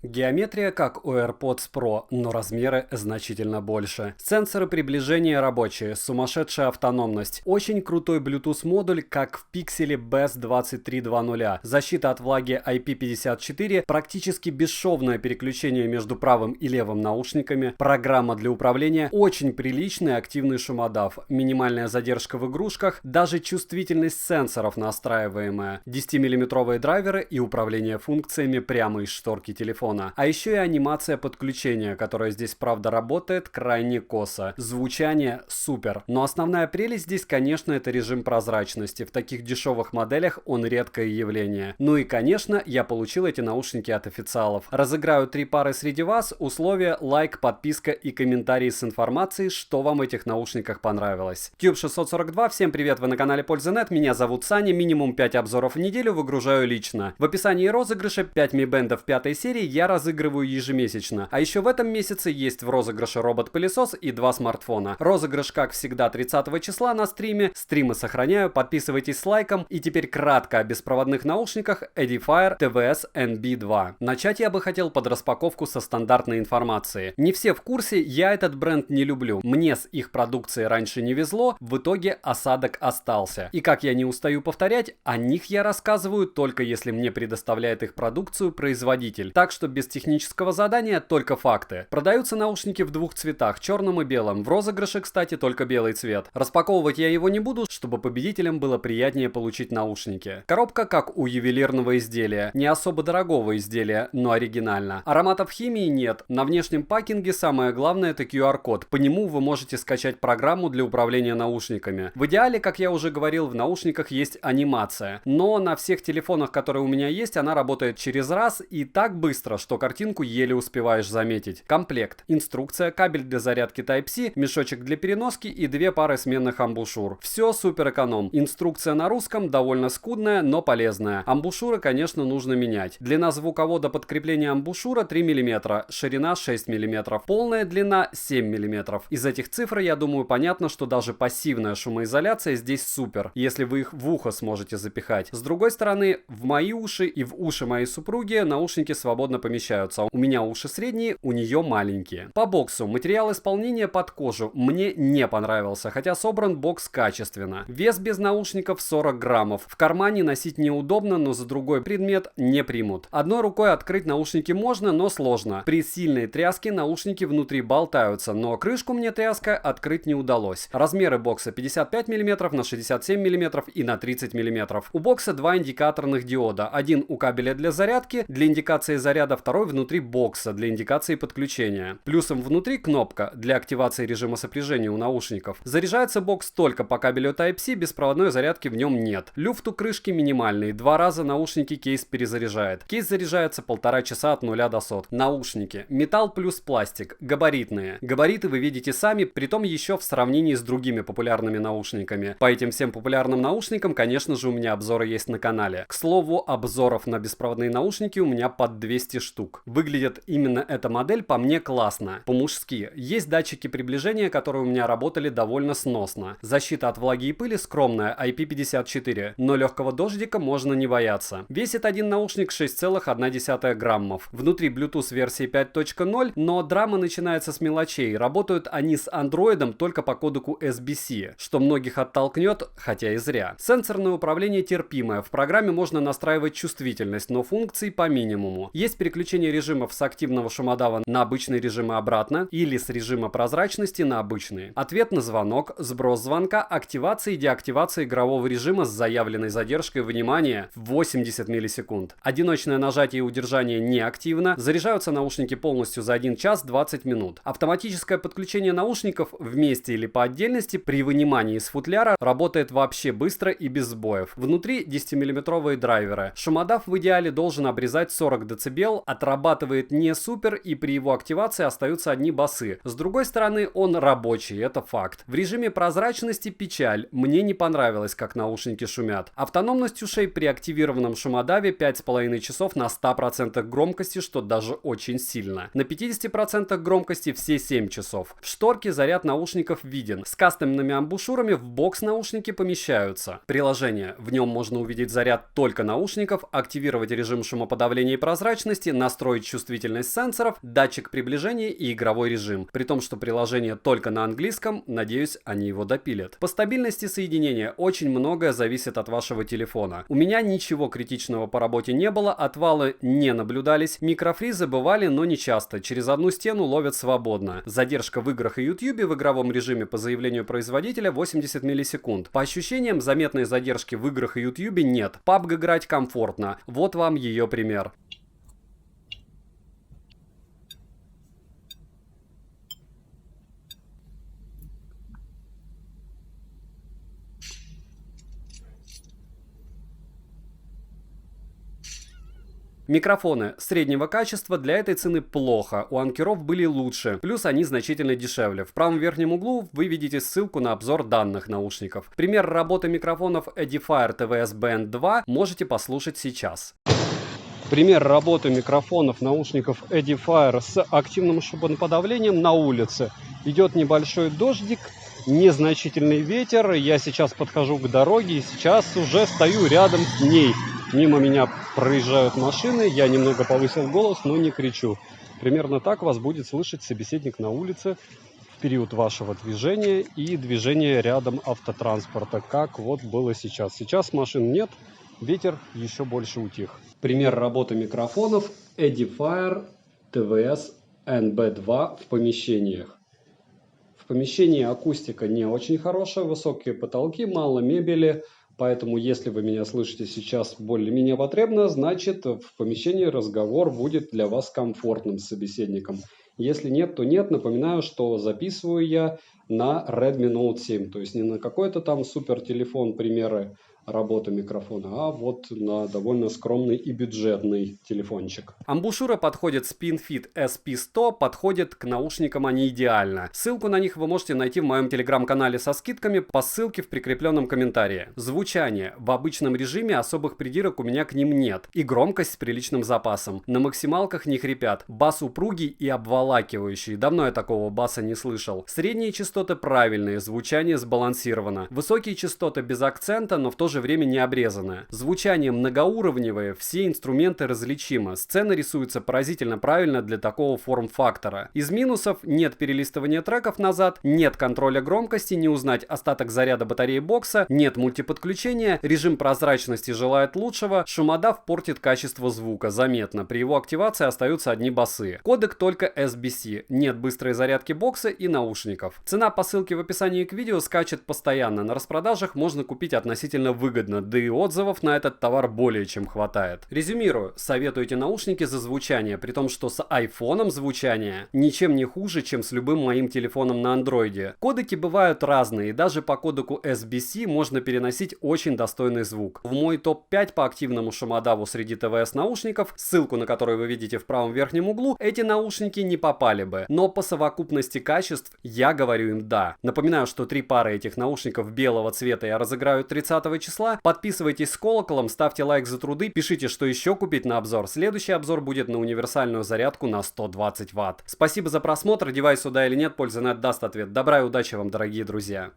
Геометрия как у AirPods Pro, но размеры значительно больше. Сенсоры приближения рабочие, сумасшедшая автономность. Очень крутой Bluetooth модуль, как в Pixel Buds 2320. Защита от влаги IP54, практически бесшовное переключение между правым и левым наушниками, программа для управления, очень приличный активный шумодав, минимальная задержка в игрушках, даже чувствительность сенсоров настраиваемая, 10-мм драйверы и управление функциями прямо из шторки телефона. А еще и анимация подключения, которая здесь правда работает крайне косо. Звучание супер. Но основная прелесть здесь, конечно, это режим прозрачности. В таких дешевых моделях он редкое явление. Ну и, конечно, я получил эти наушники от официалов. Разыграю 3 пары среди вас. Условия: лайк, подписка и комментарии с информацией, что вам в этих наушниках понравилось. Cube642, всем привет, вы на канале Польза.нет, меня зовут Саня, минимум 5 обзоров в неделю выгружаю лично. В описании розыгрыша 5 Mi Band 5 серии я разыгрываю ежемесячно. А еще в этом месяце есть в розыгрыше робот-пылесос и 2 смартфона. Розыгрыш, как всегда, 30 числа на стриме. Стримы сохраняю, подписывайтесь с лайком. И теперь кратко о беспроводных наушниках Edifier TVS NB2. Начать я бы хотел под распаковку со стандартной информации. Не все в курсе, я этот бренд не люблю. Мне с их продукцией раньше не везло, в итоге осадок остался. И как я не устаю повторять, о них я рассказываю только если мне предоставляет их продукцию производитель. Так что без технического задания, только факты. Продаются наушники в двух цветах, черном и белом. В розыгрыше, кстати, только белый цвет. Распаковывать я его не буду, чтобы победителям было приятнее получить наушники. Коробка как у ювелирного изделия. Не особо дорогого изделия, но оригинально. Ароматов химии нет. На внешнем пакинге самое главное — это QR-код. По нему вы можете скачать программу для управления наушниками. В идеале, как я уже говорил, в наушниках есть анимация. Но на всех телефонах, которые у меня есть, она работает через раз и так быстро, что картинку еле успеваешь заметить. Комплект: инструкция, кабель для зарядки Type-C, мешочек для переноски и 2 пары сменных амбушюр. Все супер эконом. Инструкция на русском довольно скудная, но полезная. Амбушюры, конечно, нужно менять. Длина звуковода под крепление амбушюра 3 мм, ширина 6 мм, полная длина 7 мм. Из этих цифр, я думаю, понятно, что даже пассивная шумоизоляция здесь супер, если вы их в ухо сможете запихать. С другой стороны, в мои уши и в уши моей супруги наушники свободно помещаются. У меня уши средние, у нее маленькие. По боксу. Материал исполнения под кожу мне не понравился, хотя собран бокс качественно. Вес без наушников 40 граммов. В кармане носить неудобно, но за другой предмет не примут. Одной рукой открыть наушники можно, но сложно. При сильной тряске наушники внутри болтаются, но крышку мне тряска открыть не удалось. Размеры бокса 55 мм на 67 мм и на 30 мм. У бокса 2 индикаторных диода. Один у кабеля для зарядки, для индикации заряда, второй внутри бокса для индикации подключения. Плюсом внутри кнопка для активации режима сопряжения у наушников. Заряжается бокс только по кабелю Type-C, беспроводной зарядки в нем нет. Люфт у крышки минимальный, 2 раза наушники кейс перезаряжает. Кейс заряжается 1,5 часа от 0 до 100. Наушники. Металл плюс пластик. Габаритные. Габариты вы видите сами, притом еще в сравнении с другими популярными наушниками. По этим всем популярным наушникам, конечно же, у меня обзоры есть на канале. К слову, обзоров на беспроводные наушники у меня под 200 штук. Выглядит именно эта модель по мне классно. По-мужски. Есть датчики приближения, которые у меня работали довольно сносно. Защита от влаги и пыли скромная, IP54, но легкого дождика можно не бояться. Весит один наушник 6,1 граммов. Внутри Bluetooth версии 5.0, но драма начинается с мелочей. Работают они с андроидом только по кодеку SBC, что многих оттолкнет, хотя и зря. Сенсорное управление терпимое. В программе можно настраивать чувствительность, но функций по минимуму. Есть переключение режимов с активного шумодава на обычный режим и обратно, или с режима прозрачности на обычный. Ответ на звонок, сброс звонка, активация и деактивация игрового режима с заявленной задержкой, внимания, в 80 миллисекунд. Одиночное нажатие и удержание не активно. Заряжаются наушники полностью за 1 час 20 минут. Автоматическое подключение наушников вместе или по отдельности при вынимании из футляра работает вообще быстро и без сбоев. Внутри 10-мм драйверы. Шумодав в идеале должен обрезать 40 дБ, отрабатывает не супер, и при его активации остаются одни басы. С другой стороны, он рабочий, это факт. В режиме прозрачности печаль. Мне не понравилось, как наушники шумят. Автономность ушей при активированном шумодаве 5,5 часов на 100% громкости, что даже очень сильно. На 50% громкости все 7 часов. В шторке заряд наушников виден. С кастомными амбушюрами в бокс наушники помещаются. Приложение. В нем можно увидеть заряд только наушников, активировать режим шумоподавления и прозрачности, настроить чувствительность сенсоров, датчик приближения и игровой режим. При том, что приложение только на английском, надеюсь, они его допилят. По стабильности соединения очень многое зависит от вашего телефона. У меня ничего критичного по работе не было, отвалы не наблюдались, микрофризы бывали, но не часто. Через одну стену ловят свободно. Задержка в играх и YouTube в игровом режиме по заявлению производителя 80 миллисекунд. По ощущениям, заметной задержки в играх и YouTube нет. PUBG играть комфортно. Вот вам ее пример. Микрофоны среднего качества для этой цены плохо, у анкеров были лучше, плюс они значительно дешевле. В правом верхнем углу вы видите ссылку на обзор данных наушников. Пример работы микрофонов Edifier TVS Band 2 можете послушать сейчас. Пример работы микрофонов наушников Edifier с активным шумоподавлением на улице. Идет небольшой дождик, незначительный ветер. Я сейчас подхожу к дороге и сейчас уже стою рядом с ней. Мимо меня проезжают машины, я немного повысил голос, но не кричу. Примерно так вас будет слышать собеседник на улице в период вашего движения и движения рядом автотранспорта, как вот было сейчас. Сейчас машин нет, ветер еще больше утих. Пример работы микрофонов Edifier TVS NB2 в помещениях. В помещении акустика не очень хорошая, высокие потолки, мало мебели. Поэтому, если вы меня слышите сейчас более-менее потребно, значит в помещении разговор будет для вас комфортным с собеседником. Если нет, то нет. Напоминаю, что записываю я на Redmi Note 7. То есть не на какой-то там супер телефон, примеры работы микрофона, а вот на довольно скромный и бюджетный телефончик. Амбушюра подходит SpinFit SP100, подходит к наушникам они идеально. Ссылку на них вы можете найти в моем телеграм-канале со скидками по ссылке в прикрепленном комментарии. Звучание. В обычном режиме особых придирок у меня к ним нет. И громкость с приличным запасом. На максималках не хрипят. Бас упругий и обволакивающий. Давно я такого баса не слышал. Средние частоты правильные, звучание сбалансировано. Высокие частоты без акцента, но в то же время не обрезанное. Звучание многоуровневое, все инструменты различимы. Сцена рисуется поразительно правильно для такого форм-фактора. Из минусов: нет перелистывания треков назад, нет контроля громкости, не узнать остаток заряда батареи бокса, нет мультиподключения, режим прозрачности желает лучшего, шумодав портит качество звука заметно, при его активации остаются одни басы. Кодек только SBC, нет быстрой зарядки бокса и наушников. Цена по ссылке в описании к видео скачет постоянно, на распродажах можно купить относительно выгодно, да и отзывов на этот товар более чем хватает. Резюмирую, советую эти наушники за звучание, при том, что с айфоном звучание ничем не хуже, чем с любым моим телефоном на андроиде. Кодеки бывают разные, и даже по кодеку SBC можно переносить очень достойный звук. В мой топ-5 по активному шумодаву среди ТВС наушников, ссылку на который вы видите в правом верхнем углу, эти наушники не попали бы, но по совокупности качеств я говорю им да. Напоминаю, что 3 пары этих наушников белого цвета я разыграю 30 числа. Подписывайтесь с колоколом, ставьте лайк за труды, пишите, что еще купить на обзор. Следующий обзор будет на универсальную зарядку на 120 Вт. Спасибо за просмотр, девайс сюда или нет, польза нет даст ответ. Добра и удачи вам, дорогие друзья.